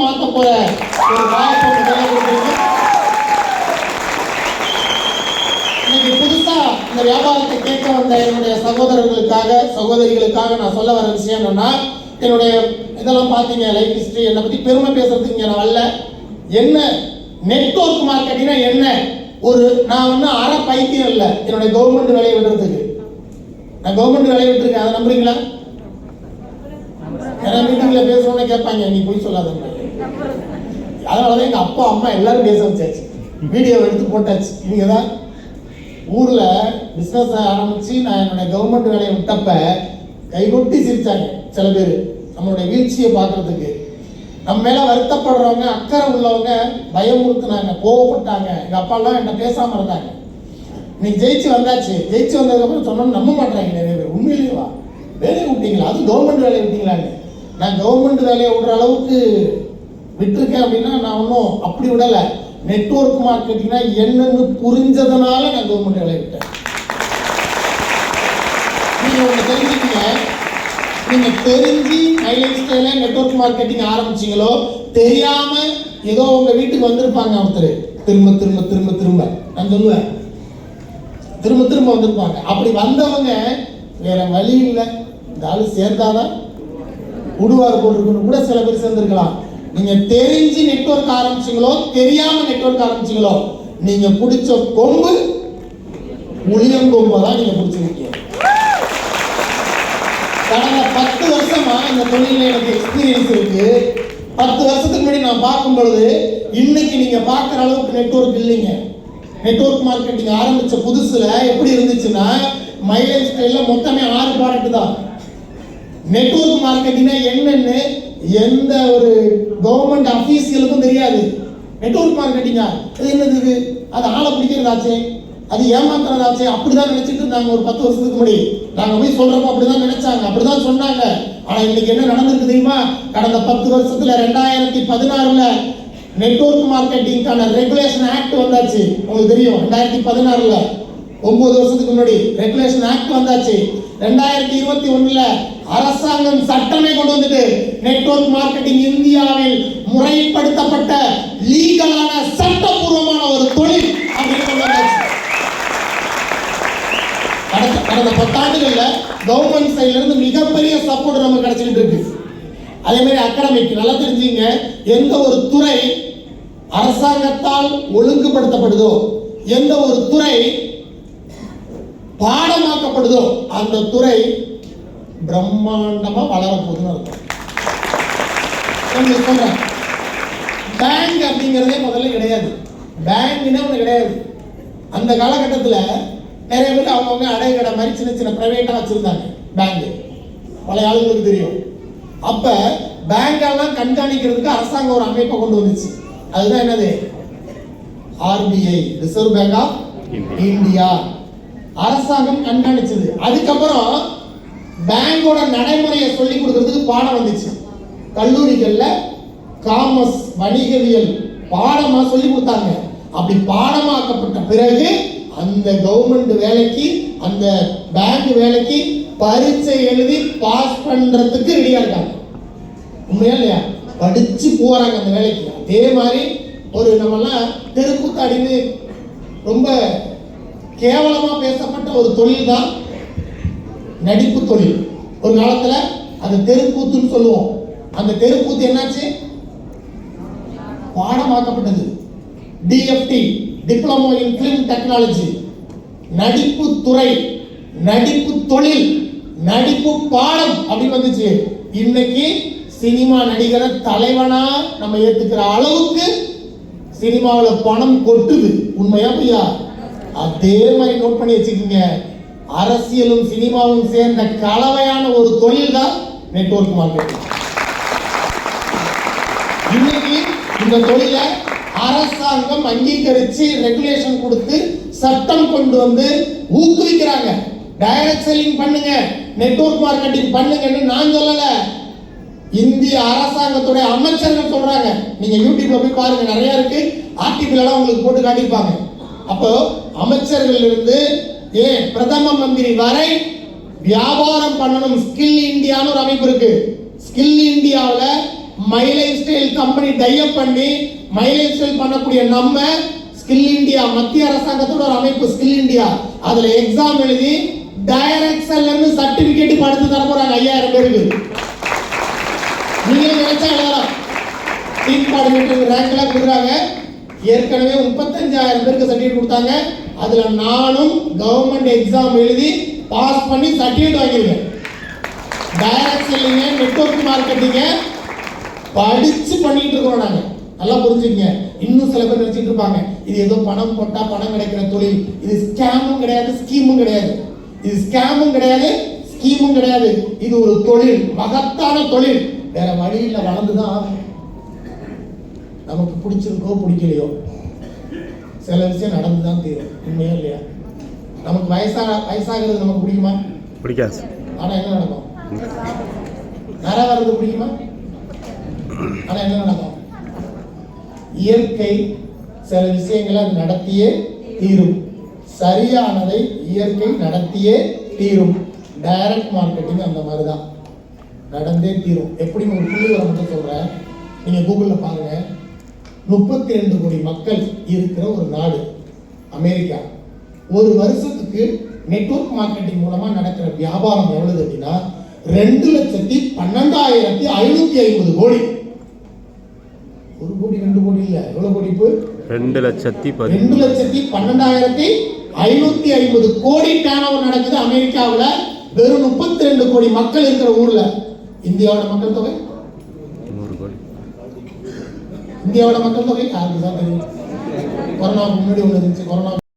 மாற்ற போற ஒரு வாய்ப்பு இன்னைக்கு புதுசா இந்த வியாபாரத்தை கேட்க வந்த என்னுடைய சகோதரிகளுக்காக நான் சொல்ல வர விஷயம் என்னன்னா, என்னுடைய இதெல்லாம் பார்த்தீங்க லைஃப் ஹிஸ்டரி, என்னை பத்தி பெருமை பேசுறதுக்கு நான் வரல. என்ன நெட்வொர்க் மார்க்கெட்டிங்னா என்ன? நான் வந்து அரை பைத்தியம் இல்லை என்னுடைய கவர்மெண்ட் வேலையை விடுறதுக்கு. நான் கவர்மெண்ட் வேலையை விட்டுருக்கேன், அதை நம்புறீங்களா? ஏன்னா மீட்டிங்ல பேசுறோன்னு கேட்பாங்க, நீ போய் சொல்லாத. அதனாலதான் எங்க அப்பா அம்மா எல்லாரும் பேச வச்சாச்சு, வீடியோ எடுத்து போட்டாச்சு. இவங்க தான் ஊர்ல பிசினஸ் ஆரம்பிச்சு நான் என்னுடைய கவர்மெண்ட் வேலையை விட்டப்ப கைகொட்டி சிரிச்சாங்க சில பேர். நம்மளுடைய வீழ்ச்சியை பார்க்கறதுக்கு நம்ம மேல வருத்தப்படுறவங்க, அக்கறை உள்ளவங்க பயமுறுத்துனாங்க, கோவப்பட்டாங்க. எங்க அப்பா எல்லாம் என்ன பேசாம இருந்தாங்க. நீ ஜெயிச்சு வந்தாச்சு, ஜெயிச்சு வந்ததுக்கப்புறம் சொன்னோம்னு நம்ப மாட்டாங்க நிறைய பேர். உண்மையிலேவா வேலையை விட்டீங்களா? அது கவர்மெண்ட் வேலையை விட்டீங்களான்னு. நான் கவர்மெண்ட் வேலையை விடுற அளவுக்கு விட்டுருக்கேன் அப்படின்னா நான் ஒன்றும் அப்படி விடலை. நெட்வொர்க் மார்க்கெட்டிங்னா என்னன்னு புரிஞ்சதுனால நான் கவர்மெண்ட் வேலையை விட்டேன். நீங்க ஒன்று தெரிஞ்சுக்கீங்க, நீங்க தெரிஞ்சு மைலேஜ் ஸ்டைல நெட்வொர்க் மார்க்கெட்டிங் ஆரம்பிச்சீங்களோ தெரியாம ஏதோ உங்க வீட்டுக்கு வந்திருப்பாங்க ஒருத்தர், திரும்ப திரும்ப திரும்ப திரும்ப நான் சொல்லுவேன், திரும்ப திரும்ப வந்திருப்பாங்க. அப்படி வந்தவங்க வேற வழி இல்லை, இந்த ஆளு சேர்ந்தாதான் உடுவார் போட்டிருக்குன்னு கூட சில பேர் சேர்ந்திருக்கலாம். நீங்க தெரிஞ்சு நெட்வொர்க் ஆரம்பிச்சீங்களோ தெரியாம நெட்வொர்க் ஆரம்பிச்சீங்களோ, நீங்க பிடிச்ச கொம்பு உளியங்கொம்பை தான் நீங்க பிடிச்சிருக்கீங்க. கடந்த 10 வருஷமா இந்த தொழில எனக்கு எக்ஸ்பீரியன்ஸ் இருக்கு. 10 வருஷத்துக்கு முன்னாடி நான் பார்க்கும் பொழுது இன்னைக்கு நீங்க பார்க்குற அளவுக்கு நெட்வொர்க் இல்லைங்க. நெட்வொர்க் மார்க்கெட்டிங் ஆரம்பிச்ச புதுசுல எப்படி இருந்துச்சுன்னா, மைலேஜ் ஸ்டைல்ல மொத்தமே 6 ப்ராடக்ட் தான். நெட்வொர்க் மார்க்கெட்டிங்னா என்னன்னு எந்த ஒரு கவர்மெண்ட் அஃபீஷியலுக்கும் தெரியாது. நெட்வொர்க் மார்க்கெட்டிங்கா அது என்னது? இது அது ஆளை பிடிக்கிறதாச்சே, அது ஏமாத்துறதாச்சே, அப்படிதான் நினைச்சிட்டு இருந்தாங்க ஒரு 10 வருஷத்துக்கு முன்னாடி. நாங்க போய் சொல்றப்போ அப்படிதான் நினைச்சாங்க, அப்படிதான் சொன்னாங்க. ஆனா இன்னைக்கு என்ன நடந்திருக்கு தெரியுமா? கடந்த 10 வருஷத்துல 2016ல நெட்வொர்க் மார்க்கெட்டிங்கான ரெகுலேஷன் ஆக்ட் வந்தாச்சு. உங்களுக்கு தெரியும், 2016ல 9 வருஷத்துக்கு முன்னாடி ரெகுலேஷன் ஆக்ட் வந்தாச்சு. 2021ல அரசாங்கம் சட்டமே கொண்டு வந்துட்டு நெட்வொர்க் மார்க்கெட்டிங் இந்தியாவில் முறைப்படுத்தப்பட்ட லீகலான சட்டபூர்வமான ஒரு தொழில் அப்படின்னு கொண்டு வந்தாச்சு. கடந்த 10 ஆண்டுகள்ல கவர்மெண்ட் சைட்ல இருந்து மிகப்பெரிய சப்போர்ட் நமக்கு கிடைச்சிட்டு இருக்கு. அதே மாதிரி அகாடமிக் நல்லா தெரிஞ்சுங்க, எந்த ஒரு துறை அரசாங்கத்தால் ஒழுங்குபடுத்தப்படுதோ, எந்த ஒரு துறை பாடமாக்கப்படுதோ அந்த துறை பிரம்மாண்டமா வளரப்போகுதுன்னு அர்த்தம். சொல்றேன், பேங்க் அப்படிங்கிறதே முதல்ல கிடையாது. பேங்க்னா ஒண்ணு கிடையாது. அந்த காலகட்டத்தில் நிறைய பேர் அவங்கவுங்க அடை கடை மாதிரி சின்ன சின்ன பிரைவேட்டா வச்சிருந்தாங்க பேங்க். பழைய ஆளுங்களுக்கு தெரியும். அப்ப பேங்கெல்லாம் கண்காணிக்கிறதுக்கு அரசாங்கம் ஒரு அமைப்பை கொண்டு வந்துச்சு. அதுதான் என்னது? RBI, reserve bank of India. அரசாங்கம் கண்காணிச்சது. அதுக்கப்புறம் பேங்கோட நடைமுறையை சொல்லி கொடுக்கறதுக்கு பாடம் வந்துச்சு. கல்லூரிகள்ல காமர்ஸ், வணிகவியல் பாடமா சொல்லி கொடுத்தாங்க. அப்படி பாடமாக்கப்பட்ட பிறகு அந்த கவர்மெண்ட் வேலைக்கு, அந்த பேங்க் வேலைக்கு பரீட்சை எழுதி பாஸ் பண்றதுக்கு ரெடியா இருக்காங்க. உண்மையா இல்லையா? படிச்சு போறாங்க அந்த வேலைக்கு. அதே மாதிரி ஒரு நம்மெல்லாம் தெருக்கூத்தாடின்னு ரொம்ப கேவலமா பேசப்பட்ட ஒரு தொழில் தான் நடிப்பு தொழில். ஒரு காலத்துல அது தெருக்கூத்துன்னு சொல்லுவோம். அந்த தெருக்கூத்து என்னாச்சு? பாடமாக்கப்பட்டது. DFT, diploma in film technology. நடிப்பு துறை, நடிப்பு தொழில், நடிப்பு பாடம் அப்படின்னு வந்துச்சு. இன்னைக்கு சினிமா நடிகரை தலைவனா நம்ம ஏத்துக்கிற அளவுக்கு சினிமாவில் பணம் கொட்டுது. உண்மையா பொய்யா? அதே மாதிரி நோட் பண்ணி வச்சுக்கோங்க, அரசியலும் சினிமாவும் சேர்ந்த கலவையான ஒரு தொழில் தான் நெட்வொர்க் மார்க்கெட்டிங். இன்னைக்கு இந்த தொழில அரசாங்கம் அங்கீகரிச்சு ரெகுலேஷன் கொடுத்து சட்டம் கொண்டு வந்து ஊக்குவிக்கிறாங்க. டைரக்ட் செல்லிங் பண்ணுங்க, நெட்வொர்க் மார்க்கெட்டிங் பண்ணுங்கன்னு நான் சொல்லல, இந்திய அரசாங்கத்துடைய அமைச்சர்கள் சொல்றாங்க. நீங்க யூடியூப்ல போய் பாருங்க, நிறைய இருக்கு. ஆர்டிகிள் எல்லாம் உங்களுக்கு போட்டு காட்டியிருப்பாங்க. அப்போ அமைச்சர்கள் இருந்து பிரதம மந்திரி வரை வியாபாரம் பண்ணணும். ஸ்கில் இந்தியான்னு ஒரு அமைப்பு இருக்கு. ஸ்கில் இந்தியாவில் my life style company type பண்ணி மை லைஃப் ஸ்டைல் பண்ணக்கூடிய நம்ம ஸ்கில் இந்தியா மத்திய அரசாங்கத்தோட ஒரு அமைப்பு ஸ்கில் இந்தியா அதுல எக்ஸாம் எழுதி டைரக்ஷன்ல இருந்து சர்டிபிகேட் படுத்து தர போறாங்க 5000 பேருக்கு. நீங்க நினைச்சா எழுதலாம். டீம் கோஆர்டினேட்டர் ரேங்க்ல கொடுக்குறாங்க. ஏற்கனவே 35000 பேருக்கு சர்டிபிகேட் கொடுத்தாங்க. அதுல நானும் கவர்மெண்ட் எக்ஸாம் எழுதி பாஸ் பண்ணி சர்டிபிகேட் வாங்கியிருக்கேன். டைரக்ட் செல்லிங்க நெட்வொர்க் மார்க்கெட்டிங்க படிச்சு பண்ணிட்டு இருக்கோம் நாங்க. நல்லா புரிஞ்சுக்கங்க. இன்னும் சில பேர் நினைச்சிட்டு இருப்பாங்க இது ஏதோ பணம் போட்டா பணம் கிடைக்கிற தொழில். இது ஸ்கேமும் கிடையாது ஸ்கீமும் கிடையாது. இது ஸ்கேமும் கிடையாது ஸ்கீமும் கிடையாது. இது ஒரு தொழில், மகத்தான தொழில். வேற வழியில வளர்ந்துதான் நமக்கு பிடிச்சிருக்கோ பிடிக்கலையோ சில விஷயம் நடந்துதான் தீரும். உண்மையா இல்லையா? நமக்கு வயசாகிறது நமக்கு பிடிக்குமா? பிடிக்காது. ஆனா என்ன நடக்கும்? நிறைய வர்றது பிடிக்குமா? ஆனா என்ன நடக்கும்? இயற்கை சில விஷயங்களை அது நடத்தியே தீரும். சரியானதை இயற்கை நடத்தியே தீரும். டைரக்ட் மார்க்கெட்டிங் அந்த மாதிரி தான் நடந்தே தீரும். எப்படி ஒரு புள்ளி வர மட்டும் சொல்றேன். நீங்க கூகுள்ல பாருங்க. 32 கோடி மக்கள் இருக்கிற ஒரு நாடு அமெரிக்கா. ஒரு வருஷத்துக்கு நெட்வொர்க் மார்க்கெட்டிங் மூலமா நடக்கிற வியாபாரம் எவ்வளவு அப்படின்னா 2,12,550 கோடி. 1 கோடி 2 கோடி இல்ல, எவ்வளவு கோடி? 2,12,550 கோடி டர்ன்ஓவர் நடக்குது அமெரிக்காவில். வெறும் 32 கோடி மக்கள் இருக்கிற ஊர்ல. இந்தியாவோட மக்கள் தொகை 100 கோடி. இந்தியாவோட மக்கள் தொகை யாருக்கு தான் தெரியும்? கொரோனாவுக்கு முன்னாடி ஒன்று இருந்துச்சு. கொரோனா